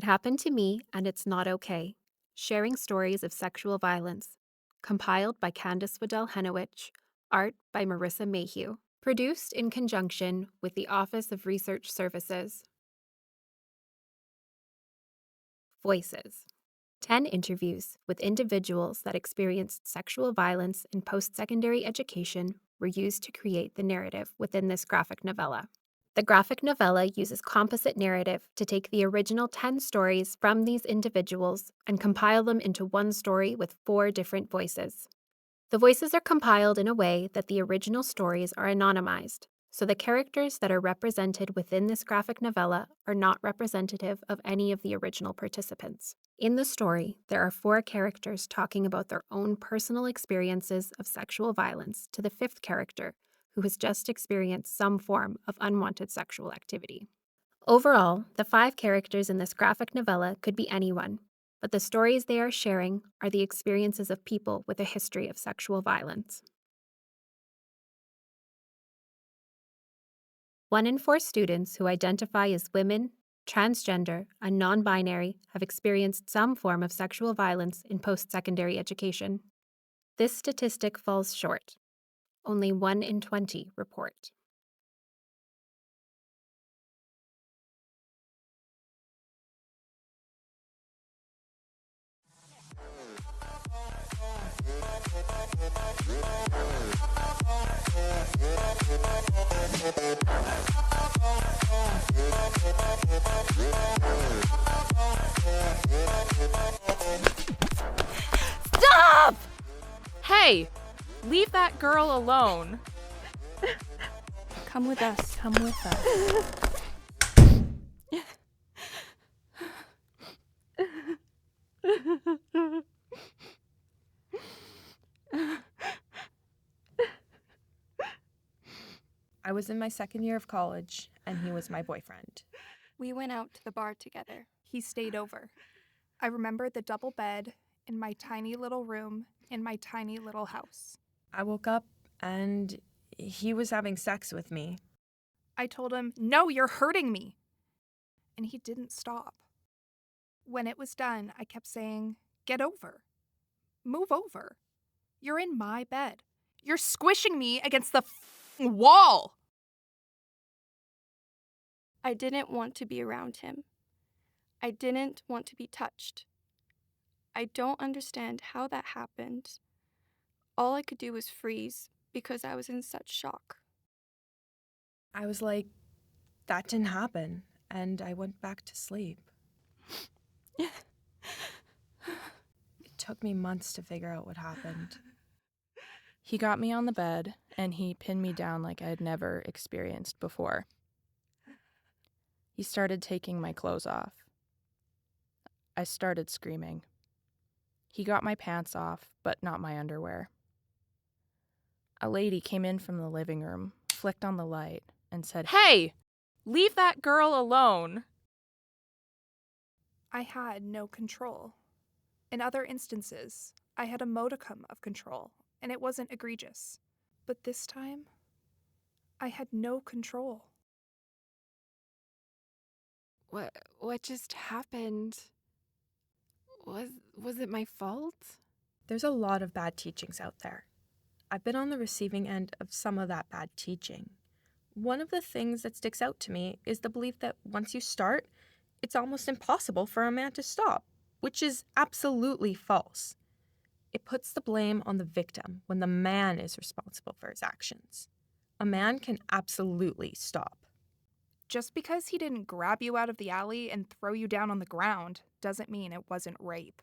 It happened to me, and it's not okay. Sharing stories of sexual violence. Compiled by Candice Waddell Henowich. Art by Marissa Mayhew. Produced in conjunction with the Office of Research Services. Voices. 10 interviews with individuals that experienced sexual violence in post-secondary education were used to create the narrative within this graphic novella. The graphic novella uses composite narrative to take the original 10 stories from these individuals and compile them into one story with 4 different voices. The voices are compiled in a way that the original stories are anonymized, so the characters that are represented within this graphic novella are not representative of any of the original participants. In the story, there are 4 characters talking about their own personal experiences of sexual violence to the 5th character, who has just experienced some form of unwanted sexual activity. Overall, the 5 characters in this graphic novella could be anyone, but the stories they are sharing are the experiences of people with a history of sexual violence. 1 in 4 students who identify as women, transgender, and non-binary have experienced some form of sexual violence in post-secondary education. This statistic falls short. Only 1 in 20 report. Stop! Hey, leave that girl alone. Come with us. Come with us. I was in my second year of college, and he was my boyfriend. We went out to the bar together. He stayed over. I remember the double bed in my tiny little room in my tiny little house. I woke up, and he was having sex with me. I told him, "No, you're hurting me." And he didn't stop. When it was done, I kept saying, "Get over. Move over. You're in my bed. You're squishing me against the wall." I didn't want to be around him. I didn't want to be touched. I don't understand how that happened. All I could do was freeze because I was in such shock. I was like, that didn't happen, and I went back to sleep. It took me months to figure out what happened. He got me on the bed, and he pinned me down like I had never experienced before. He started taking my clothes off. I started screaming. He got my pants off, but not my underwear. A lady came in from the living room, flicked on the light, and said, "Hey, leave that girl alone." I had no control. In other instances, I had a modicum of control, and it wasn't egregious. But this time, I had no control. What just happened? Was it my fault? There's a lot of bad teachings out there. I've been on the receiving end of some of that bad teaching. One of the things that sticks out to me is the belief that once you start, it's almost impossible for a man to stop, which is absolutely false. It puts the blame on the victim when the man is responsible for his actions. A man can absolutely stop. Just because he didn't grab you out of the alley and throw you down on the ground doesn't mean it wasn't rape.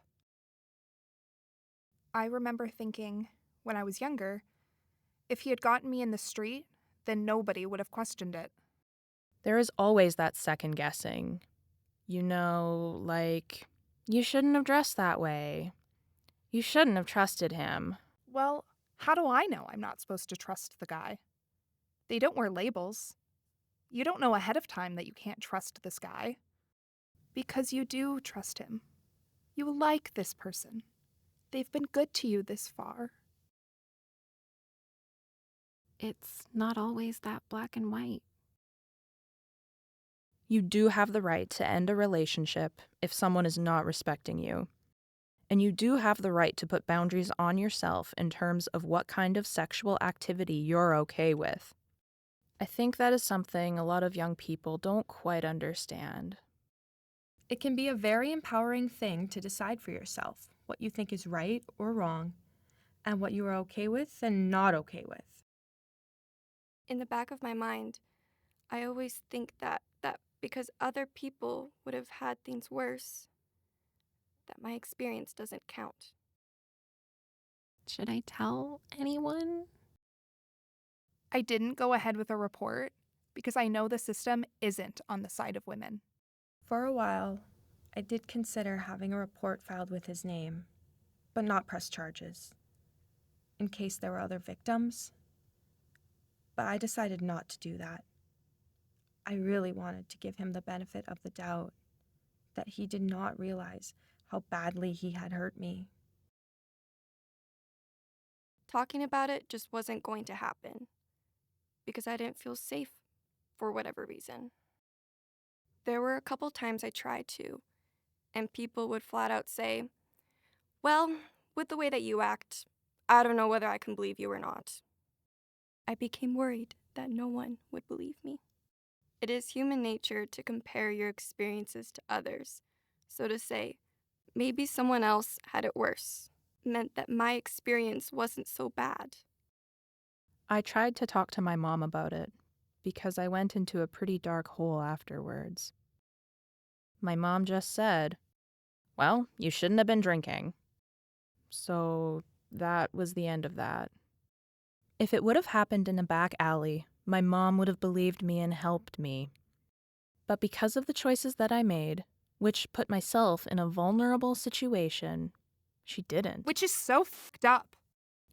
I remember thinking, when I was younger, if he had gotten me in the street, then nobody would have questioned it. There is always that second guessing. Like, you shouldn't have dressed that way. You shouldn't have trusted him. Well, how do I know I'm not supposed to trust the guy? They don't wear labels. You don't know ahead of time that you can't trust this guy. Because you do trust him. You like this person. They've been good to you this far. It's not always that black and white. You do have the right to end a relationship if someone is not respecting you. And you do have the right to put boundaries on yourself in terms of what kind of sexual activity you're okay with. I think that is something a lot of young people don't quite understand. It can be a very empowering thing to decide for yourself what you think is right or wrong, and what you are okay with and not okay with. In the back of my mind, I always think that because other people would have had things worse, that my experience doesn't count. Should I tell anyone? I didn't go ahead with a report because I know the system isn't on the side of women. For a while, I did consider having a report filed with his name, but not press charges, in case there were other victims. But I decided not to do that. I really wanted to give him the benefit of the doubt that he did not realize how badly he had hurt me. Talking about it just wasn't going to happen because I didn't feel safe for whatever reason. There were a couple times I tried to, and people would flat out say, "Well, with the way that you act, I don't know whether I can believe you or not." I became worried that no one would believe me. It is human nature to compare your experiences to others, so to say, maybe someone else had it worse, meant that my experience wasn't so bad. I tried to talk to my mom about it because I went into a pretty dark hole afterwards. My mom just said, "Well, you shouldn't have been drinking." So that was the end of that. If it would have happened in a back alley, my mom would have believed me and helped me. But because of the choices that I made, which put myself in a vulnerable situation, she didn't. Which is so fucked up.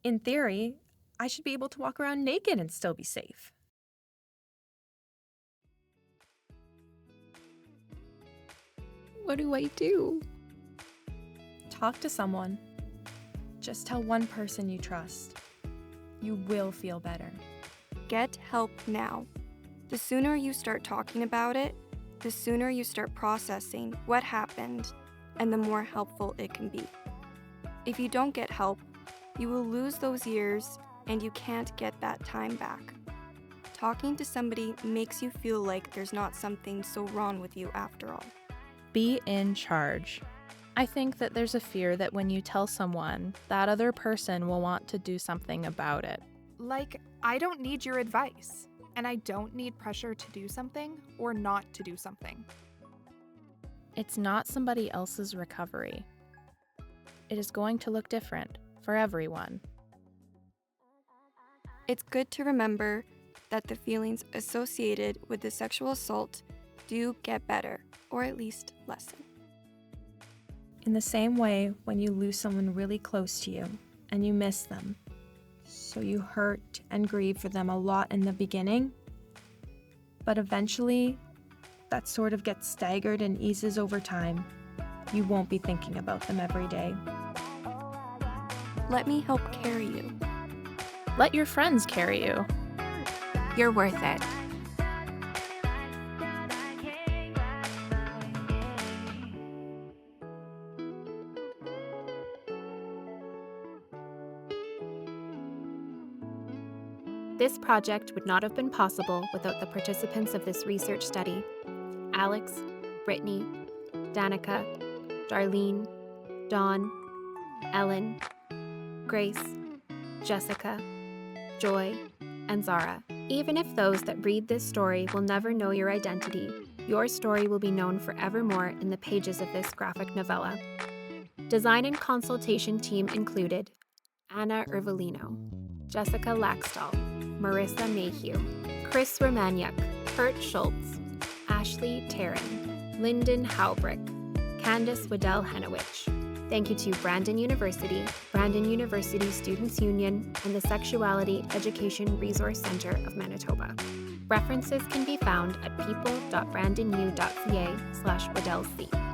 In theory, I should be able to walk around naked and still be safe. What do I do? Talk to someone. Just tell one person you trust. You will feel better. Get help now. The sooner you start talking about it, the sooner you start processing what happened, and the more helpful it can be. If you don't get help, you will lose those years and you can't get that time back. Talking to somebody makes you feel like there's not something so wrong with you after all. Be in charge. I think that there's a fear that when you tell someone, that other person will want to do something about it. Like, I don't need your advice, and I don't need pressure to do something or not to do something. It's not somebody else's recovery. It is going to look different for everyone. It's good to remember that the feelings associated with the sexual assault do get better, or at least lessen. In the same way, when you lose someone really close to you and you miss them, so you hurt and grieve for them a lot in the beginning, but eventually that sort of gets staggered and eases over time. You won't be thinking about them every day. Let me help carry you. Let your friends carry you. You're worth it. This project would not have been possible without the participants of this research study: Alex, Brittany, Danica, Darlene, Dawn, Ellen, Grace, Jessica, Joy, and Zara. Even if those that read this story will never know your identity, your story will be known forevermore in the pages of this graphic novella. Design and consultation team included Anna Ervolino, Jessica Laxdal, Marissa Mayhew, Chris Romaniuk, Kurt Schultz, Ashley Taryn, Lyndon Haubrick, Candace Waddell-Henowich. Thank you to Brandon University Students Union, and the Sexuality Education Resource Centre of Manitoba. References can be found at people.brandonu.ca/waddellc.